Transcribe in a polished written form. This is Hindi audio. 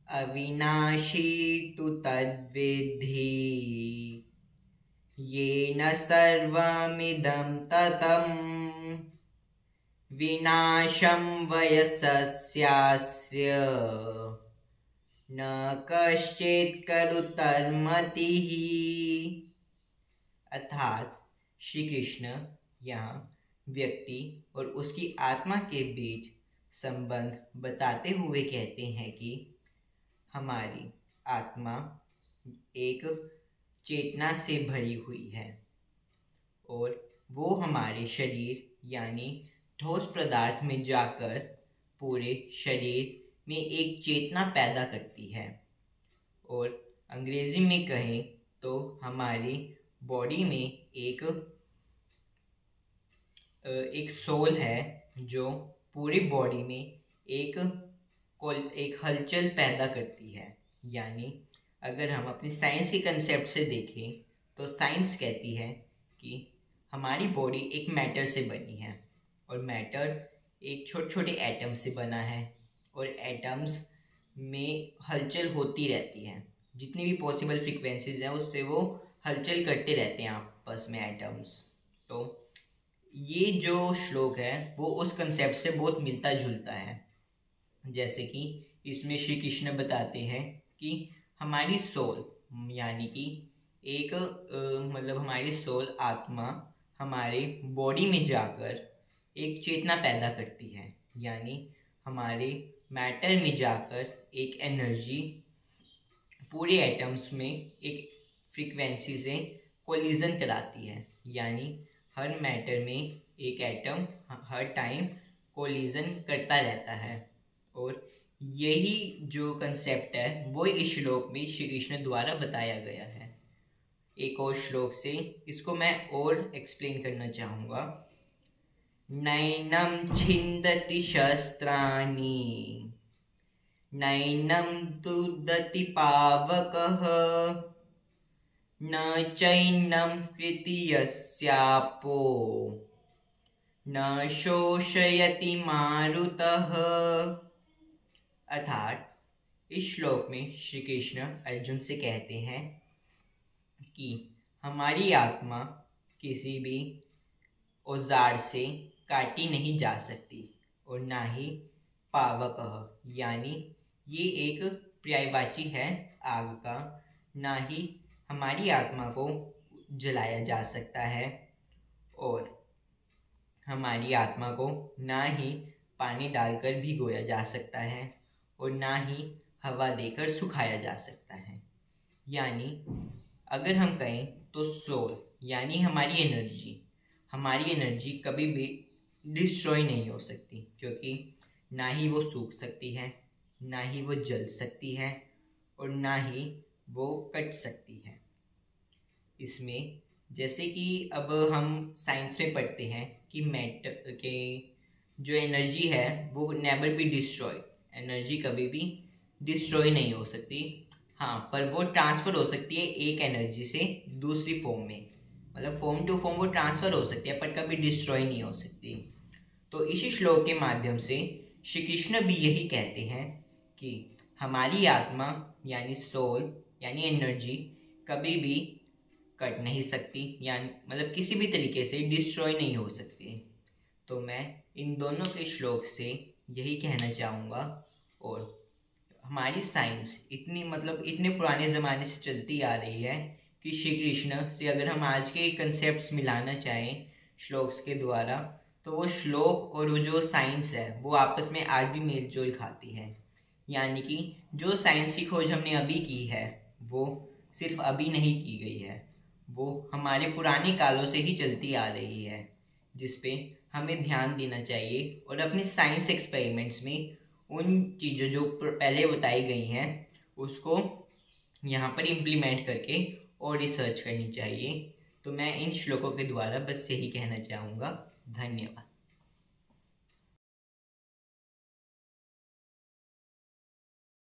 अविनाशी तु तद्विद्धि येन सर्वमिदं ततं विनाशं वयसस्यास्य न कश्चित् करुतर्मतिः। अर्थात श्री कृष्ण यहाँ व्यक्ति और उसकी आत्मा के बीच संबंध बताते हुए कहते हैं कि हमारी आत्मा एक चेतना से भरी हुई है और वो हमारे शरीर यानी ठोस पदार्थ में जाकर पूरे शरीर में एक चेतना पैदा करती है। और अंग्रेजी में कहें तो हमारी बॉडी में एक सोल है जो पूरी बॉडी में एक हलचल पैदा करती है। यानी अगर हम अपनी साइंस के कंसेप्ट से देखें तो साइंस कहती है कि हमारी बॉडी एक मैटर से बनी है और मैटर एक छोटे छोटे एटम से बना है और एटम्स में हलचल होती रहती है। जितनी भी पॉसिबल फ्रीक्वेंसीज हैं उससे वो हलचल करते रहते हैं आपस में एटम्स। तो ये जो श्लोक है वो उस कंसेप्ट से बहुत मिलता जुलता है। जैसे कि इसमें श्री कृष्ण बताते हैं कि हमारी सोल यानी कि एक हमारी सोल आत्मा हमारे बॉडी में जाकर एक चेतना पैदा करती है। यानी हमारे मैटर में जाकर एक एनर्जी पूरे एटम्स में एक फ्रीक्वेंसी से कोलिजन कराती है। यानी हर मैटर में एक एटम हर टाइम कोलिजन करता रहता है। और यही जो कंसेप्ट है वो इस श्लोक में श्री कृष्ण द्वारा बताया गया है। एक और श्लोक से इसको मैं और एक्सप्लेन करना चाहूँगा। नैनं छिन्दति शस्त्राणि नैनं दुदति पावकः न चैनं कृतियस्यापो न शोषयति मारुतः। अर्थात इस श्लोक में श्री कृष्ण अर्जुन से कहते हैं कि हमारी आत्मा किसी भी औजार से काटी नहीं जा सकती और ना ही पावक यानी ये एक पर्यायवाची है आग का, ना ही हमारी आत्मा को जलाया जा सकता है और हमारी आत्मा को ना ही पानी डालकर भिगोया जा सकता है और ना ही हवा देकर सुखाया जा सकता है। यानी अगर हम कहें तो सोल यानी हमारी एनर्जी कभी भी डिस्ट्रॉय नहीं हो सकती, क्योंकि ना ही वो सूख सकती है, ना ही वो जल सकती है और ना ही वो कट सकती है। इसमें जैसे कि अब हम साइंस में पढ़ते हैं कि मैटर के जो एनर्जी है वो नेवर बी डिस्ट्रॉय, एनर्जी कभी भी डिस्ट्रॉय नहीं हो सकती। हाँ, पर वो ट्रांसफ़र हो सकती है एक एनर्जी से दूसरी फॉर्म में, मतलब फॉर्म टू फॉर्म वो ट्रांसफ़र हो सकती है पर कभी डिस्ट्रॉय नहीं हो सकती। तो इसी श्लोक के माध्यम से श्री कृष्ण भी यही कहते हैं कि हमारी आत्मा यानी सोल यानी एनर्जी कभी भी कट नहीं सकती, यानी मतलब किसी भी तरीके से डिस्ट्रॉय नहीं हो सकती। तो मैं इन दोनों के श्लोक से यही कहना चाहूँगा। और हमारी साइंस इतने पुराने ज़माने से चलती आ रही है कि श्री कृष्ण से अगर हम आज के कंसेप्ट्स मिलाना चाहें श्लोक्स के द्वारा तो वो श्लोक और वो जो साइंस है वो आपस में आज भी मेल जोल खाती है। यानी कि जो साइंस की खोज हमने अभी की है वो सिर्फ अभी नहीं की गई है, वो हमारे पुराने कालों से ही चलती आ रही है, जिस पे हमें ध्यान देना चाहिए और अपने साइंस एक्सपेरिमेंट्स में उन चीज़ों जो पहले बताई गई हैं उसको यहाँ पर इम्प्लीमेंट करके और रिसर्च करनी चाहिए। तो मैं इन श्लोकों के द्वारा बस यही कहना चाहूँगा। धन्यवाद।